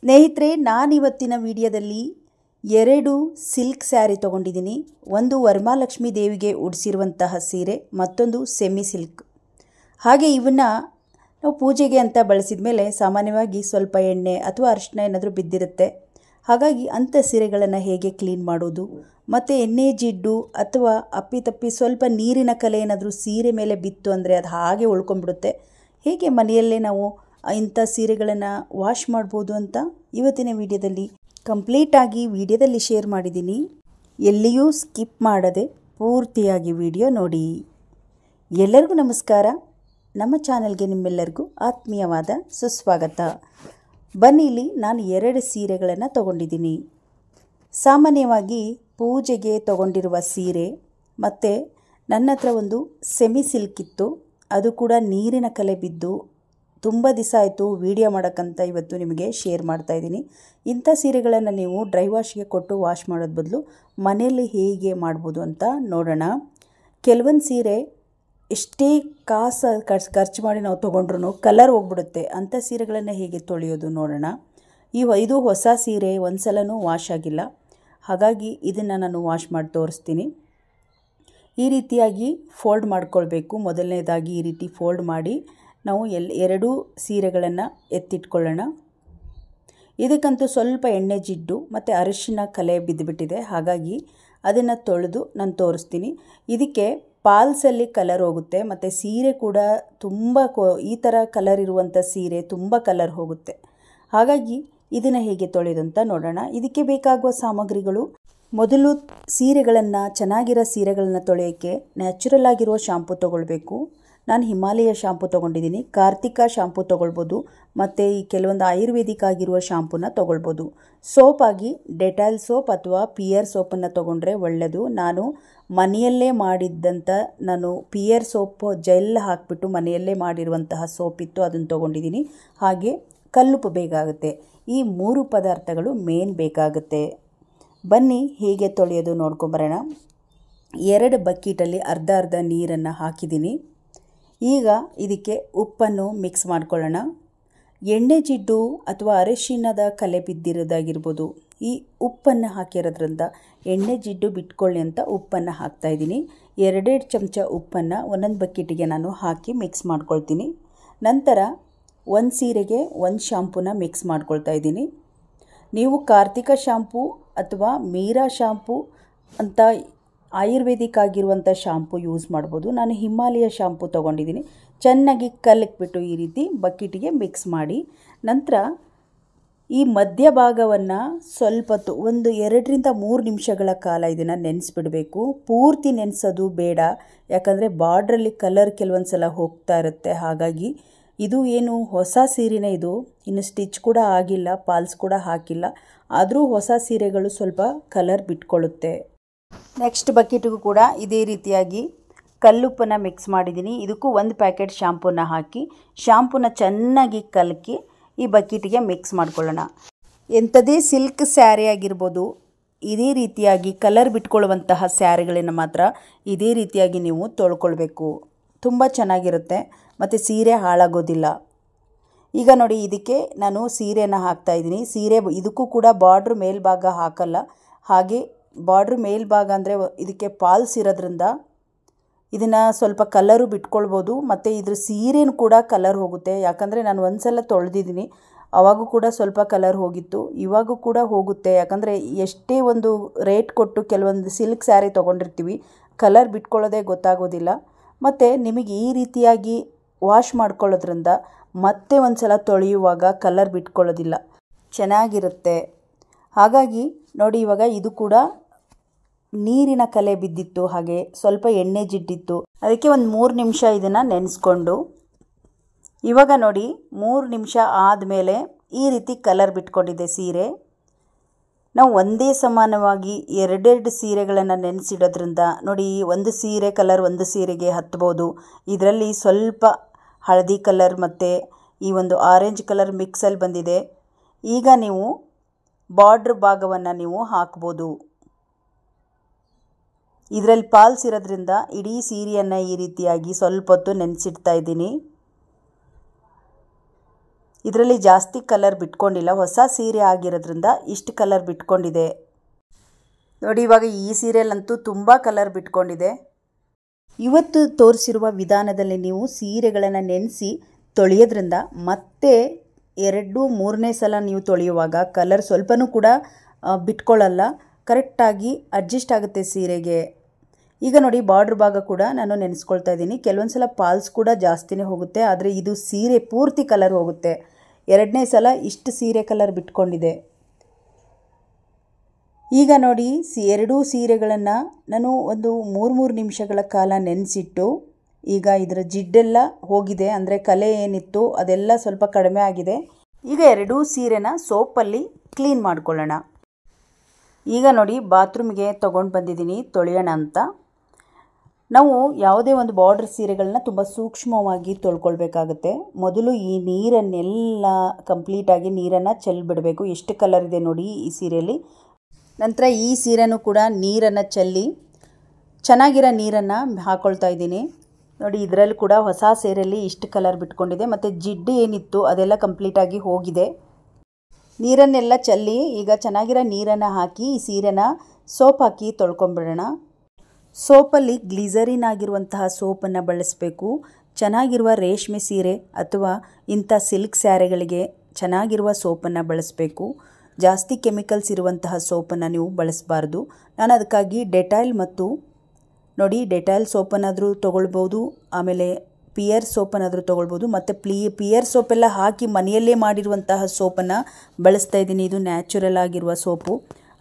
ಸ್ನೇಹಿತರೆ, ನಾನಿವತ್ತಿನ ವಿಡಿಯೋದಲ್ಲಿ 2 ಸಿಲ್ಕ್ ಸ್ಯಾರಿ ತೊಗೊಂಡಿದ್ದೀನಿ. ಒಂದು ವರಮಹಾಲಕ್ಷ್ಮಿ ದೇವಿಗೆ ಉಡಿಸಿರುವಂತಹ ಸೀರೆ, ಮತ್ತೊಂದು ಸೆಮಿ ಸಿಲ್ಕ್. ಹಾಗೆ ಇವನ್ನ ನಾವು ಪೂಜೆಗೆ ಅಂತ ಬಳಸಿದ ಮೇಲೆ ಸಾಮಾನ್ಯವಾಗಿ ಸ್ವಲ್ಪ ಎಣ್ಣೆ ಅಥವಾ ಅರಿಶಿನ ಏನಾದರೂ ಬಿದ್ದಿರುತ್ತೆ. ಹಾಗಾಗಿ ಅಂಥ ಸೀರೆಗಳನ್ನು ಹೇಗೆ ಕ್ಲೀನ್ ಮಾಡೋದು, ಮತ್ತು ಎಣ್ಣೆ ಜಿಡ್ಡು ಅಥವಾ ಅಪ್ಪಿತಪ್ಪಿ ಸ್ವಲ್ಪ ನೀರಿನ ಕಲೆ ಏನಾದರೂ ಸೀರೆ ಮೇಲೆ ಬಿತ್ತು ಅಂದರೆ ಅದು ಹಾಗೆ ಉಳ್ಕೊಂಡ್ಬಿಡುತ್ತೆ. ಹೇಗೆ ಮನೆಯಲ್ಲೇ ನಾವು ಇಂಥ ಸೀರೆಗಳನ್ನು ವಾಶ್ ಮಾಡ್ಬೋದು ಅಂತ ಇವತ್ತಿನ ವಿಡಿಯೋದಲ್ಲಿ ಕಂಪ್ಲೀಟಾಗಿ ವಿಡಿಯೋದಲ್ಲಿ ಶೇರ್ ಮಾಡಿದ್ದೀನಿ. ಎಲ್ಲಿಯೂ ಸ್ಕಿಪ್ ಮಾಡದೆ ಪೂರ್ತಿಯಾಗಿ ವಿಡಿಯೋ ನೋಡಿ. ಎಲ್ಲರಿಗೂ ನಮಸ್ಕಾರ. ನಮ್ಮ ಚಾನಲ್ಗೆ ನಿಮ್ಮೆಲ್ಲರಿಗೂ ಆತ್ಮೀಯವಾದ ಸುಸ್ವಾಗತ. ಬನ್ನಿ, ಇಲ್ಲಿ ನಾನು 2 ಸೀರೆಗಳನ್ನು ತಗೊಂಡಿದ್ದೀನಿ. ಸಾಮಾನ್ಯವಾಗಿ ಪೂಜೆಗೆ ತಗೊಂಡಿರುವ ಸೀರೆ, ಮತ್ತು ನನ್ನ ಹತ್ರ ಒಂದು ಸೆಮಿ ಸಿಲ್ಕ್ ಇತ್ತು. ಅದು ಕೂಡ ನೀರಿನ ಕಲೆ ಬಿದ್ದು ತುಂಬ ದಿವಸ ಆಯಿತು ವಿಡಿಯೋ ಮಾಡೋಕ್ಕಂತ ಇವತ್ತು ನಿಮಗೆ ಶೇರ್ ಮಾಡ್ತಾಯಿದ್ದೀನಿ. ಇಂಥ ಸೀರೆಗಳನ್ನು ನೀವು ಡ್ರೈ ವಾಶ್ಗೆ ಕೊಟ್ಟು ವಾಶ್ ಮಾಡೋದು ಬದಲು ಮನೆಯಲ್ಲಿ ಹೇಗೆ ಮಾಡ್ಬೋದು ಅಂತ ನೋಡೋಣ. ಕೆಲವೊಂದು ಸೀರೆ ಎಷ್ಟೇ ಕಾಸು ಖರ್ಚು ಮಾಡಿ ನಾವು ತೊಗೊಂಡ್ರೂ ಕಲರ್ ಹೋಗ್ಬಿಡುತ್ತೆ. ಅಂಥ ಸೀರೆಗಳನ್ನು ಹೇಗೆ ತೊಳೆಯೋದು ನೋಡೋಣ. ಇದು ಹೊಸ ಸೀರೆ, ಒಂದು ಸಲನೂ ವಾಶ್ ಆಗಿಲ್ಲ. ಹಾಗಾಗಿ ಇದನ್ನು ನಾನು ವಾಶ್ ಮಾಡಿ ತೋರಿಸ್ತೀನಿ. ಈ ರೀತಿಯಾಗಿ ಫೋಲ್ಡ್ ಮಾಡ್ಕೊಳ್ಬೇಕು. ಮೊದಲನೇದಾಗಿ ಈ ರೀತಿ ಫೋಲ್ಡ್ ಮಾಡಿ ನಾವು 2 ಸೀರೆಗಳನ್ನು ಎತ್ತಿಟ್ಕೊಳ್ಳೋಣ. ಇದಕ್ಕಂತೂ ಸ್ವಲ್ಪ ಎಣ್ಣೆ ಜಿಡ್ಡು ಮತ್ತು ಅರಿಶಿನ ಕಲೆ ಬಿದ್ದುಬಿಟ್ಟಿದೆ. ಹಾಗಾಗಿ ಅದನ್ನು ತೊಳೆದು ನಾನು ತೋರಿಸ್ತೀನಿ. ಇದಕ್ಕೆ ಪಾಲ್ಸಲ್ಲಿ ಕಲರ್ ಹೋಗುತ್ತೆ, ಮತ್ತು ಸೀರೆ ಕೂಡ ತುಂಬ ಈ ಥರ ಕಲರ್ ಇರುವಂಥ ಸೀರೆ ತುಂಬ ಕಲರ್ ಹೋಗುತ್ತೆ. ಹಾಗಾಗಿ ಇದನ್ನು ಹೇಗೆ ತೊಳೆಯೋದು ಅಂತ ನೋಡೋಣ. ಇದಕ್ಕೆ ಬೇಕಾಗುವ ಸಾಮಗ್ರಿಗಳು: ಮೊದಲು ಸೀರೆಗಳನ್ನು, ಚೆನ್ನಾಗಿರೋ ಸೀರೆಗಳನ್ನು ತೊಳೆಯೋಕ್ಕೆ ನ್ಯಾಚುರಲ್ ಆಗಿರುವ ಶಾಂಪು ತೊಗೊಳ್ಬೇಕು. ನಾನು ಹಿಮಾಲಯ ಶಾಂಪು ತೊಗೊಂಡಿದ್ದೀನಿ. ಕಾರ್ತಿಕ ಶಾಂಪು ತೊಗೊಳ್ಬೋದು, ಮತ್ತು ಈ ಕೆಲವೊಂದು ಆಯುರ್ವೇದಿಕ್ ಆಗಿರುವ ಶಾಂಪೂನ ತೊಗೊಳ್ಬೋದು. ಸೋಪಾಗಿ ಡೆಟಾಲ್ ಸೋಪ್ ಅಥವಾ ಪಿಯರ್ ಸೋಪನ್ನು ತೊಗೊಂಡ್ರೆ ಒಳ್ಳೆಯದು. ನಾನು ಮನೆಯಲ್ಲೇ ಮಾಡಿದ್ದಂಥ ಪಿಯರ್ ಸೋಪ್ ಜೆಲ್ ಹಾಕಿಬಿಟ್ಟು ಮನೆಯಲ್ಲೇ ಮಾಡಿರುವಂತಹ ಸೋಪ್ ಇತ್ತು, ಅದನ್ನು ತೊಗೊಂಡಿದ್ದೀನಿ. ಹಾಗೆ ಕಲ್ಲುಪ್ಪು ಬೇಕಾಗುತ್ತೆ. ಈ 3 ಪದಾರ್ಥಗಳು ಮೇನ್ ಬೇಕಾಗುತ್ತೆ. ಬನ್ನಿ ಹೇಗೆ ತೊಳೆಯೋದು ನೋಡ್ಕೊಂಬರೋಣ. 2 ಬಕೆಟಲ್ಲಿ ಅರ್ಧ ನೀರನ್ನು ಹಾಕಿದ್ದೀನಿ. ಈಗ ಇದಕ್ಕೆ ಉಪ್ಪನ್ನು ಮಿಕ್ಸ್ ಮಾಡ್ಕೊಳ್ಳೋಣ. ಎಣ್ಣೆ ಜಿಡ್ಡು ಅಥವಾ ಅರಿಶಿನದ ಕಲೆ ಬಿದ್ದಿರೋದಾಗಿರ್ಬೋದು, ಈ ಉಪ್ಪನ್ನು ಹಾಕಿರೋದ್ರಿಂದ ಎಣ್ಣೆ ಜಿಡ್ಡು ಬಿಟ್ಕೊಳ್ಳಿ ಅಂತ ಉಪ್ಪನ್ನು ಹಾಕ್ತಾಯಿದ್ದೀನಿ. 2 ಚಮಚ ಉಪ್ಪನ್ನು ಒಂದೊಂದು ಬಕೆಟಿಗೆ ನಾನು ಹಾಕಿ ಮಿಕ್ಸ್ ಮಾಡ್ಕೊಳ್ತೀನಿ. ನಂತರ ಒಂದು ಸೀರೆಗೆ 1 ಶಾಂಪೂನ ಮಿಕ್ಸ್ ಮಾಡ್ಕೊಳ್ತಾ ಇದ್ದೀನಿ. ನೀವು ಕಾರ್ತಿಕ ಶಾಂಪೂ ಅಥವಾ ಮೀರಾ ಶಾಂಪೂ ಅಂತ ಆಯುರ್ವೇದಿಕ್ ಆಗಿರುವಂಥ ಶಾಂಪು ಯೂಸ್ ಮಾಡ್ಬೋದು. ನಾನು ಹಿಮಾಲಯ ಶಾಂಪು ತೊಗೊಂಡಿದ್ದೀನಿ. ಚೆನ್ನಾಗಿ ಕಲಕ್ಬಿಟ್ಟು ಈ ರೀತಿ ಬಕೆಟಿಗೆ ಮಿಕ್ಸ್ ಮಾಡಿ, ನಂತರ ಈ ಮಧ್ಯಭಾಗವನ್ನು ಸ್ವಲ್ಪ ಹೊತ್ತು, ಒಂದು 2ರಿಂದ 3 ನಿಮಿಷಗಳ ಕಾಲ ಇದನ್ನು ನೆನೆಸ್ಬಿಡಬೇಕು. ಪೂರ್ತಿ ನೆನೆಸೋದು ಬೇಡ, ಯಾಕಂದರೆ ಬಾರ್ಡ್ರಲ್ಲಿ ಕಲರ್ ಕೆಲವೊಂದು ಸಲ ಹೋಗ್ತಾ ಇರುತ್ತೆ. ಹಾಗಾಗಿ ಇದು ಏನು ಹೊಸ ಸೀರೆನೇ, ಇದು ಇನ್ನು ಸ್ಟಿಚ್ ಕೂಡ ಆಗಿಲ್ಲ, ಪಾಲ್ಸ್ ಕೂಡ ಹಾಕಿಲ್ಲ. ಆದರೂ ಹೊಸ ಸೀರೆಗಳು ಸ್ವಲ್ಪ ಕಲರ್ ಬಿಟ್ಕೊಳ್ಳುತ್ತೆ. ನೆಕ್ಸ್ಟ್ ಬಕೆಟಿಗೂ ಕೂಡ ಇದೇ ರೀತಿಯಾಗಿ ಕಲ್ಲುಪ್ಪನ್ನು ಮಿಕ್ಸ್ ಮಾಡಿದ್ದೀನಿ. ಇದಕ್ಕೂ 1 ಪ್ಯಾಕೆಟ್ ಶಾಂಪೂನ ಹಾಕಿ, ಶಾಂಪೂನ ಚೆನ್ನಾಗಿ ಕಲಕಿ ಈ ಬಕೆಟಿಗೆ ಮಿಕ್ಸ್ ಮಾಡ್ಕೊಳ್ಳೋಣ. ಎಂಥದೇ ಸಿಲ್ಕ್ ಸ್ಯಾರಿ ಆಗಿರ್ಬೋದು, ಇದೇ ರೀತಿಯಾಗಿ ಕಲರ್ ಬಿಟ್ಕೊಳ್ಳುವಂತಹ ಸ್ಯಾರಿಗಳನ್ನು ಮಾತ್ರ ಇದೇ ರೀತಿಯಾಗಿ ನೀವು ತೊಳ್ಕೊಳ್ಬೇಕು. ತುಂಬ ಚೆನ್ನಾಗಿರುತ್ತೆ ಮತ್ತು ಸೀರೆ ಹಾಳಾಗೋದಿಲ್ಲ. ಈಗ ನೋಡಿ, ಇದಕ್ಕೆ ನಾನು ಸೀರೆಯನ್ನು ಹಾಕ್ತಾಯಿದ್ದೀನಿ. ಸೀರೆ ಇದಕ್ಕೂ ಕೂಡ ಬಾರ್ಡ್ರ್ ಮೇಲ್ಭಾಗ ಹಾಕಲ್ಲ. ಹಾಗೆ ಬಾರ್ಡ್ರ್ ಮೇಲ್ಭಾಗ ಅಂದರೆ ಇದಕ್ಕೆ ಪಾಲ್ಸ್ ಇರೋದ್ರಿಂದ ಇದನ್ನು ಸ್ವಲ್ಪ ಕಲರು ಬಿಟ್ಕೊಳ್ಬೋದು, ಮತ್ತು ಇದ್ರ ಸೀರೆನೂ ಕೂಡ ಕಲರ್ ಹೋಗುತ್ತೆ. ಯಾಕಂದರೆ ನಾನು ಒಂದು ಸಲ ತೊಳೆದಿದ್ದೀನಿ, ಆವಾಗೂ ಕೂಡ ಸ್ವಲ್ಪ ಕಲರ್ ಹೋಗಿತ್ತು, ಇವಾಗೂ ಕೂಡ ಹೋಗುತ್ತೆ. ಯಾಕಂದರೆ ಎಷ್ಟೇ ಒಂದು ರೇಟ್ ಕೊಟ್ಟು ಕೆಲವೊಂದು ಸಿಲ್ಕ್ ಸ್ಯಾರಿ ತೊಗೊಂಡಿರ್ತೀವಿ, ಕಲರ್ ಬಿಟ್ಕೊಳ್ಳೋದೇ ಗೊತ್ತಾಗೋದಿಲ್ಲ. ಮತ್ತು ನಿಮಗೆ ಈ ರೀತಿಯಾಗಿ ವಾಶ್ ಮಾಡ್ಕೊಳ್ಳೋದ್ರಿಂದ ಮತ್ತೆ ಒಂದು ಸಲ ತೊಳೆಯುವಾಗ ಕಲರ್ ಬಿಟ್ಕೊಳ್ಳೋದಿಲ್ಲ, ಚೆನ್ನಾಗಿರುತ್ತೆ. ಹಾಗಾಗಿ ನೋಡಿ, ಇವಾಗ ಇದು ಕೂಡ ನೀರಿನ ಕಲೆ ಬಿದ್ದಿತ್ತು, ಹಾಗೆ ಸ್ವಲ್ಪ ಎಣ್ಣೆ ಜಿಡ್ಡಿತ್ತು. ಅದಕ್ಕೆ ಒಂದು 3 ನಿಮಿಷ ಇದನ್ನು ನೆನೆಸ್ಕೊಂಡು, ಇವಾಗ ನೋಡಿ 3 ನಿಮಿಷ ಆದಮೇಲೆ ಈ ರೀತಿ ಕಲರ್ ಬಿಟ್ಕೊಂಡಿದೆ ಸೀರೆ. ನಾವು ಒಂದೇ ಸಮಾನವಾಗಿ 2 ಸೀರೆಗಳನ್ನು ನೆನೆಸಿಡೋದ್ರಿಂದ ನೋಡಿ, ಒಂದು ಸೀರೆ ಕಲರ್ ಒಂದು ಸೀರೆಗೆ ಹತ್ಬೋದು. ಇದರಲ್ಲಿ ಸ್ವಲ್ಪ ಹಳದಿ ಕಲರ್ ಮತ್ತು ಈ ಒಂದು ಆರೆಂಜ್ ಕಲರ್ ಮಿಕ್ಸಲ್ಲಿ ಬಂದಿದೆ. ಈಗ ನೀವು ಬಾರ್ಡ್ರ್ ಭಾಗವನ್ನು ನೀವು ಹಾಕ್ಬೋದು. ಇದರಲ್ಲಿ ಪಾಲ್ಸ್ ಇರೋದ್ರಿಂದ ಇಡೀ ಸೀರೆಯನ್ನು ಈ ರೀತಿಯಾಗಿ ಸ್ವಲ್ಪ ಹೊತ್ತು ನೆನೆಸಿಡ್ತಾ ಇದ್ದೀನಿ. ಇದರಲ್ಲಿ ಜಾಸ್ತಿ ಕಲರ್ ಬಿಟ್ಕೊಂಡಿಲ್ಲ, ಹೊಸ ಸೀರೆ ಆಗಿರೋದ್ರಿಂದ ಇಷ್ಟು ಕಲರ್ ಬಿಟ್ಕೊಂಡಿದೆ ನೋಡಿ. ಇವಾಗ ಈ ಸೀರೆಯಲ್ಲಂತೂ ತುಂಬ ಕಲರ್ ಬಿಟ್ಕೊಂಡಿದೆ. ಇವತ್ತು ತೋರಿಸಿರುವ ವಿಧಾನದಲ್ಲಿ ನೀವು ಸೀರೆಗಳನ್ನು ನೆನೆಸಿ ತೊಳೆಯೋದ್ರಿಂದ ಮತ್ತೆ 2-3ನೇ ಸಲ ನೀವು ತೊಳೆಯುವಾಗ ಕಲರ್ ಸ್ವಲ್ಪನೂ ಕೂಡ ಬಿಟ್ಕೊಳ್ಳಲ್ಲ, ಕರೆಕ್ಟಾಗಿ ಅಡ್ಜಸ್ಟ್ ಆಗುತ್ತೆ ಸೀರೆಗೆ. ಈಗ ನೋಡಿ ಬಾರ್ಡ್ರ್ ಭಾಗ ಕೂಡ ನಾನು ನೆನೆಸ್ಕೊಳ್ತಾ ಇದ್ದೀನಿ. ಕೆಲವೊಂದು ಸಲ ಪಾಲ್ಸ್ ಕೂಡ ಜಾಸ್ತಿನೇ ಹೋಗುತ್ತೆ, ಆದರೆ ಇದು ಸೀರೆ ಪೂರ್ತಿ ಕಲರ್ ಹೋಗುತ್ತೆ. 2ನೇ ಸಲ ಇಷ್ಟು ಸೀರೆ ಕಲರ್ ಬಿಟ್ಕೊಂಡಿದೆ. ಈಗ ನೋಡಿ ಎರಡೂ ಸೀರೆಗಳನ್ನು ನಾನು ಒಂದು 3 ನಿಮಿಷಗಳ ಕಾಲ ನೆನೆಸಿಟ್ಟು ಈಗ ಇದರ ಜಿಡ್ಡೆಲ್ಲ ಹೋಗಿದೆ, ಅಂದರೆ ಕಲೆ ಏನಿತ್ತು ಅದೆಲ್ಲ ಸ್ವಲ್ಪ ಕಡಿಮೆ ಆಗಿದೆ. ಈಗ ಎರಡೂ ಸೀರೆನ ಸೋಪಲ್ಲಿ ಕ್ಲೀನ್ ಮಾಡ್ಕೊಳ್ಳೋಣ. ಈಗ ನೋಡಿ ಬಾತ್ರೂಮ್ಗೆ ತೊಗೊಂಡು ಬಂದಿದ್ದೀನಿ ತೊಳೆಯೋಣ ಅಂತ. ನಾವು ಯಾವುದೇ ಒಂದು ಬಾರ್ಡರ್ ಸೀರೆಗಳನ್ನ ತುಂಬ ಸೂಕ್ಷ್ಮವಾಗಿ ತೊಳ್ಕೊಳ್ಬೇಕಾಗುತ್ತೆ. ಮೊದಲು ಈ ನೀರನ್ನೆಲ್ಲ ಕಂಪ್ಲೀಟಾಗಿ ನೀರನ್ನು ಚೆಲ್ಲಿಬಿಡಬೇಕು. ಎಷ್ಟು ಕಲರ್ ಇದೆ ನೋಡಿ ಈ ಸೀರೆಯಲ್ಲಿ. ನಂತರ ಈ ಸೀರೆನೂ ಕೂಡ ನೀರನ್ನು ಚೆಲ್ಲಿ ಚೆನ್ನಾಗಿರೋ ನೀರನ್ನು ಹಾಕ್ಕೊಳ್ತಾ ಇದ್ದೀನಿ ನೋಡಿ. ಇದರಲ್ಲಿ ಕೂಡ ಹೊಸ ಸೀರೆಯಲ್ಲಿ ಇಷ್ಟು ಕಲರ್ ಬಿಟ್ಕೊಂಡಿದೆ, ಮತ್ತು ಜಿಡ್ಡು ಏನಿತ್ತು ಅದೆಲ್ಲ ಕಂಪ್ಲೀಟಾಗಿ ಹೋಗಿದೆ. ನೀರನ್ನೆಲ್ಲ ಚೆಲ್ಲಿ ಈಗ ಚೆನ್ನಾಗಿರೋ ನೀರನ್ನು ಹಾಕಿ ಈ ಸೀರೆನ ಸೋಪ್ ಹಾಕಿ ತೊಳ್ಕೊಂಬಿಡೋಣ. ಸೋಪಲ್ಲಿ ಗ್ಲಿಸರಿನ್ ಆಗಿರುವಂತಹ ಸೋಪನ್ನು ಬಳಸಬೇಕು. ಚೆನ್ನಾಗಿರುವ ರೇಷ್ಮೆ ಸೀರೆ ಅಥವಾ ಇಂಥ ಸಿಲ್ಕ್ ಸ್ಯಾರಿಗಳಿಗೆ ಚೆನ್ನಾಗಿರುವ ಸೋಪನ್ನು ಬಳಸಬೇಕು. ಜಾಸ್ತಿ ಕೆಮಿಕಲ್ಸ್ ಇರುವಂತಹ ಸೋಪನ್ನು ನೀವು ಬಳಸಬಾರ್ದು. ನಾನು ಅದಕ್ಕಾಗಿ ಡೆಟಾಯಿಲ್ ಮತ್ತು ನೋಡಿ ಡೆಟಾಯಿಲ್ ಸೋಪನ್ನಾದರೂ ತೊಗೊಳ್ಬೋದು, ಆಮೇಲೆ ಪಿಯರ್ ಸೋಪನ್ನಾದರೂ ತೊಗೊಳ್ಬೋದು, ಮತ್ತು ಪಿಯರ್ ಸೋಪೆಲ್ಲ ಹಾಕಿ ಮನೆಯಲ್ಲೇ ಮಾಡಿರುವಂತಹ ಸೋಪನ್ನು ಬಳಸ್ತಾ ಇದ್ದೀನಿ. ಇದು ನ್ಯಾಚುರಲ್ ಆಗಿರುವ ಸೋಪು,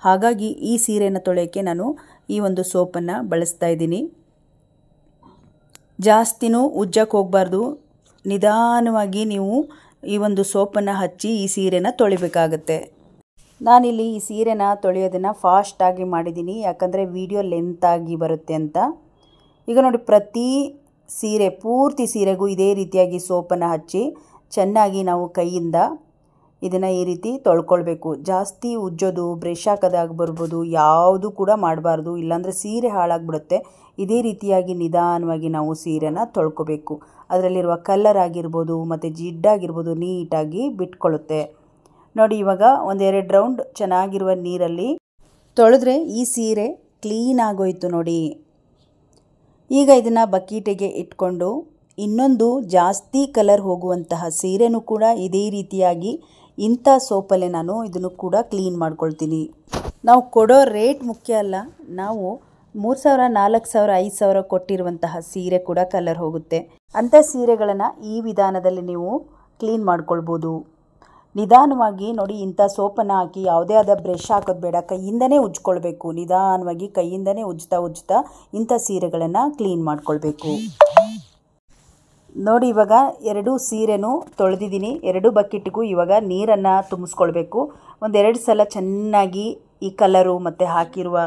ಹಾಗಾಗಿ ಈ ಸೀರೆನ ತೊಳೆಯೋಕ್ಕೆ ನಾನು ಈ ಒಂದು ಸೋಪನ್ನು ಬಳಸ್ತಾ ಇದ್ದೀನಿ. ಜಾಸ್ತಿನೂ ಉಜ್ಜಕ್ಕೆ ಹೋಗಬಾರ್ದು, ನಿಧಾನವಾಗಿ ನೀವು ಈ ಒಂದು ಸೋಪನ್ನು ಹಚ್ಚಿ ಈ ಸೀರೆನ ತೊಳಿಬೇಕಾಗತ್ತೆ. ನಾನಿಲ್ಲಿ ಈ ಸೀರೆನ ತೊಳೆಯೋದನ್ನು ಫಾಸ್ಟಾಗಿ ಮಾಡಿದ್ದೀನಿ, ಯಾಕಂದರೆ ವಿಡಿಯೋ ಲೆಂತಾಗಿ ಬರುತ್ತೆ ಅಂತ. ಈಗ ನೋಡಿ ಪ್ರತಿ ಸೀರೆ ಪೂರ್ತಿ ಸೀರೆಗೂ ಇದೇ ರೀತಿಯಾಗಿ ಸೋಪನ್ನು ಹಚ್ಚಿ ಚೆನ್ನಾಗಿ ನಾವು ಕೈಯಿಂದ ಇದನ್ನು ಈ ರೀತಿ ತೊಳ್ಕೊಳ್ಬೇಕು. ಜಾಸ್ತಿ ಉಜ್ಜೋದು, ಬ್ರಷ್ ಹಾಕೋದಾಗಿ ಬರ್ಬೋದು, ಯಾವುದು ಕೂಡ ಮಾಡಬಾರ್ದು, ಇಲ್ಲಾಂದರೆ ಸೀರೆ ಹಾಳಾಗಿಬಿಡುತ್ತೆ. ಇದೇ ರೀತಿಯಾಗಿ ನಿಧಾನವಾಗಿ ನಾವು ಸೀರೆನ ತೊಳ್ಕೊಬೇಕು. ಅದರಲ್ಲಿರುವ ಕಲರ್ ಆಗಿರ್ಬೋದು ಮತ್ತು ಜಿಡ್ಡಾಗಿರ್ಬೋದು ನೀಟಾಗಿ ಬಿಟ್ಕೊಳ್ಳುತ್ತೆ ನೋಡಿ. ಇವಾಗ 1-2 ರೌಂಡ್ ಚೆನ್ನಾಗಿರುವ ನೀರಲ್ಲಿ ತೊಳೆದ್ರೆ ಈ ಸೀರೆ ಕ್ಲೀನ್ ಆಗೋಯ್ತು ನೋಡಿ. ಈಗ ಇದನ್ನು ಬಕೀಟಿಗೆ ಇಟ್ಕೊಂಡು ಇನ್ನೊಂದು ಜಾಸ್ತಿ ಕಲರ್ ಹೋಗುವಂತಹ ಸೀರೆನೂ ಕೂಡ ಇದೇ ರೀತಿಯಾಗಿ ಇಂಥ ಸೋಪಲ್ಲೇ ನಾನು ಇದನ್ನು ಕೂಡ ಕ್ಲೀನ್ ಮಾಡ್ಕೊಳ್ತೀನಿ. ನಾವು ಕೊಡೋ ರೇಟ್ ಮುಖ್ಯ ಅಲ್ಲ, ನಾವು 3000, 4000, 5000 ಕೊಟ್ಟಿರುವಂತಹ ಸೀರೆ ಕೂಡ ಕಲರ್ ಹೋಗುತ್ತೆ. ಅಂಥ ಸೀರೆಗಳನ್ನು ಈ ವಿಧಾನದಲ್ಲಿ ನೀವು ಕ್ಲೀನ್ ಮಾಡ್ಕೊಳ್ಬೋದು. ನಿಧಾನವಾಗಿ ನೋಡಿ ಇಂಥ ಸೋಪನ್ನು ಹಾಕಿ ಯಾವುದೇ ಆದ ಬ್ರಷ್ ಹಾಕೋದು ಬೇಡ, ಕೈಯಿಂದನೇ ಉಜ್ಕೊಳ್ಬೇಕು. ನಿಧಾನವಾಗಿ ಕೈಯಿಂದನೇ ಉಜ್ತಾ ಇಂಥ ಸೀರೆಗಳನ್ನು ಕ್ಲೀನ್ ಮಾಡ್ಕೊಳ್ಬೇಕು ನೋಡಿ. ಇವಾಗ 2 ಸೀರೆನೂ ತೊಳೆದಿದ್ದೀನಿ. 2 ಬಕೆಟಿಗೂ ಇವಾಗ ನೀರನ್ನು ತುಂಬಿಸ್ಕೊಳ್ಬೇಕು. 1-2 ಸಲ ಚೆನ್ನಾಗಿ ಈ ಕಲರು ಮತ್ತು ಹಾಕಿರುವ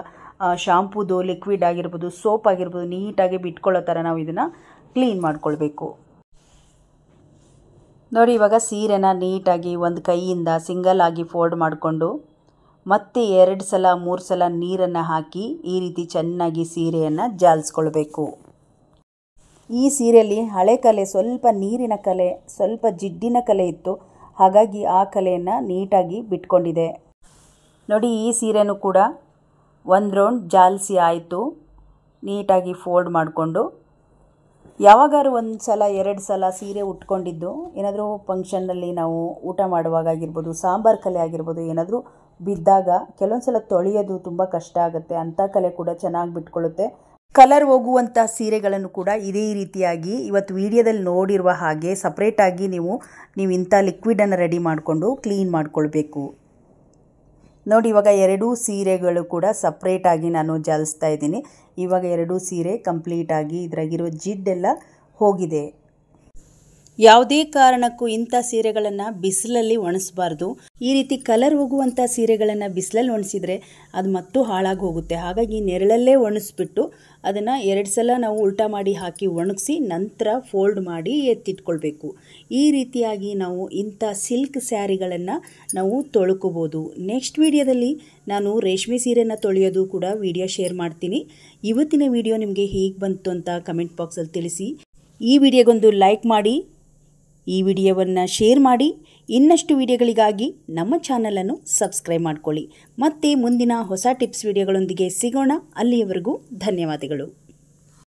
ಶಾಂಪೂದು ಲಿಕ್ವಿಡ್ ಆಗಿರ್ಬೋದು, ಸೋಪ್ ಆಗಿರ್ಬೋದು ನೀಟಾಗಿ ಬಿಟ್ಕೊಳ್ಳೋ ಥರ ನಾವು ಇದನ್ನು ಕ್ಲೀನ್ ಮಾಡ್ಕೊಳ್ಬೇಕು ನೋಡಿ. ಇವಾಗ ಸೀರೆನ ನೀಟಾಗಿ ಒಂದು ಕೈಯಿಂದ ಸಿಂಗಲ್ ಆಗಿ ಫೋಲ್ಡ್ ಮಾಡಿಕೊಂಡು ಮತ್ತೆ 2 ಸಲ 3 ಸಲ ನೀರನ್ನು ಹಾಕಿ ಈ ರೀತಿ ಚೆನ್ನಾಗಿ ಸೀರೆಯನ್ನು ಜಾಲಿಸ್ಕೊಳ್ಬೇಕು. ಈ ಸೀರೆಯಲ್ಲಿ ಹಳೆ ಕಲೆ, ಸ್ವಲ್ಪ ನೀರಿನ ಕಲೆ, ಸ್ವಲ್ಪ ಜಿಡ್ಡಿನ ಕಲೆ ಇತ್ತು, ಹಾಗಾಗಿ ಆ ಕಲೆಯನ್ನು ನೀಟಾಗಿ ಬಿಟ್ಕೊಂಡಿದೆ ನೋಡಿ. ಈ ಸೀರೆನೂ ಕೂಡ 1 ರೌಂಡ್ ಜಾಲಿಸಿ ಆಯಿತು. ನೀಟಾಗಿ ಫೋಲ್ಡ್ ಮಾಡಿಕೊಂಡು ಯಾವಾಗಾರು 1 ಸಲ 2 ಸಲ ಸೀರೆ ಉಟ್ಕೊಂಡಿದ್ದು ಏನಾದರೂ ಫಂಕ್ಷನ್ನಲ್ಲಿ ನಾವು ಊಟ ಮಾಡುವಾಗ ಆಗಿರ್ಬೋದು, ಸಾಂಬಾರು ಕಲೆ ಆಗಿರ್ಬೋದು, ಏನಾದರೂ ಬಿದ್ದಾಗ ಕೆಲವೊಂದು ಸಲ ತೊಳೆಯೋದು ತುಂಬ ಕಷ್ಟ ಆಗುತ್ತೆ. ಅಂಥ ಕಲೆ ಕೂಡ ಚೆನ್ನಾಗಿ ಬಿಟ್ಕೊಳ್ಳುತ್ತೆ. ಕಲರ್ ಹೋಗುವಂಥ ಸೀರೆಗಳನ್ನು ಕೂಡ ಇದೇ ರೀತಿಯಾಗಿ ಇವತ್ತು ವಿಡಿಯೋದಲ್ಲಿ ನೋಡಿರುವ ಹಾಗೆ ಸಪ್ರೇಟಾಗಿ ನೀವು ಇಂಥ ಲಿಕ್ವಿಡನ್ನು ರೆಡಿ ಮಾಡಿಕೊಂಡು ಕ್ಲೀನ್ ಮಾಡ್ಕೊಳ್ಬೇಕು ನೋಡಿ. ಇವಾಗ 2 ಸೀರೆಗಳು ಕೂಡ ಸಪ್ರೇಟಾಗಿ ನಾನು ಜಾಲಿಸ್ತಾ ಇದ್ದೀನಿ. ಇವಾಗ 2 ಸೀರೆ ಕಂಪ್ಲೀಟಾಗಿ ಇದ್ರಾಗಿರೋ ಜಿಡ್ಡೆಲ್ಲ ಹೋಗಿದೆ. ಯಾವುದೇ ಕಾರಣಕ್ಕೂ ಇಂಥ ಸೀರೆಗಳನ್ನು ಬಿಸಿಲಲ್ಲಿ ಒಣಸಬಾರ್ದು. ಈ ರೀತಿ ಕಲರ್ ಹೋಗುವಂಥ ಸೀರೆಗಳನ್ನು ಬಿಸಿಲಲ್ಲಿ ಒಣಸಿದರೆ ಅದು ಮತ್ತೂ ಹಾಳಾಗಿ ಹೋಗುತ್ತೆ. ಹಾಗಾಗಿ ನೆರಳಲ್ಲೇ ಒಣಗಿಸ್ಬಿಟ್ಟು ಅದನ್ನು 2 ಸಲ ನಾವು ಉಲ್ಟಾ ಮಾಡಿ ಹಾಕಿ ಒಣಗಿಸಿ ನಂತರ ಫೋಲ್ಡ್ ಮಾಡಿ ಎತ್ತಿಟ್ಕೊಳ್ಬೇಕು. ಈ ರೀತಿಯಾಗಿ ನಾವು ಇಂಥ ಸಿಲ್ಕ್ ಸ್ಯಾರಿಗಳನ್ನು ನಾವು ತೊಳ್ಕೊಬೋದು. ನೆಕ್ಸ್ಟ್ ವಿಡಿಯೋದಲ್ಲಿ ನಾನು ರೇಷ್ಮೆ ಸೀರೆನ ತೊಳೆಯೋದು ಕೂಡ ವಿಡಿಯೋ ಶೇರ್ ಮಾಡ್ತೀನಿ. ಇವತ್ತಿನ ವಿಡಿಯೋ ನಿಮಗೆ ಹೇಗೆ ಬಂತು ಅಂತ ಕಮೆಂಟ್ ಬಾಕ್ಸಲ್ಲಿ ತಿಳಿಸಿ. ಈ ವಿಡಿಯೋಗೊಂದು ಲೈಕ್ ಮಾಡಿ, ಈ ವಿಡಿಯೋವನ್ನು ಶೇರ್ ಮಾಡಿ. ಇನ್ನಷ್ಟು ವಿಡಿಯೋಗಳಿಗಾಗಿ ನಮ್ಮ ಚಾನಲನ್ನು ಸಬ್ಸ್ಕ್ರೈಬ್ ಮಾಡ್ಕೊಳ್ಳಿ. ಮತ್ತೆ ಮುಂದಿನ ಹೊಸ ಟಿಪ್ಸ್ ವಿಡಿಯೋಗಳೊಂದಿಗೆ ಸಿಗೋಣ. ಅಲ್ಲಿಯವರೆಗೂ ಧನ್ಯವಾದಗಳು.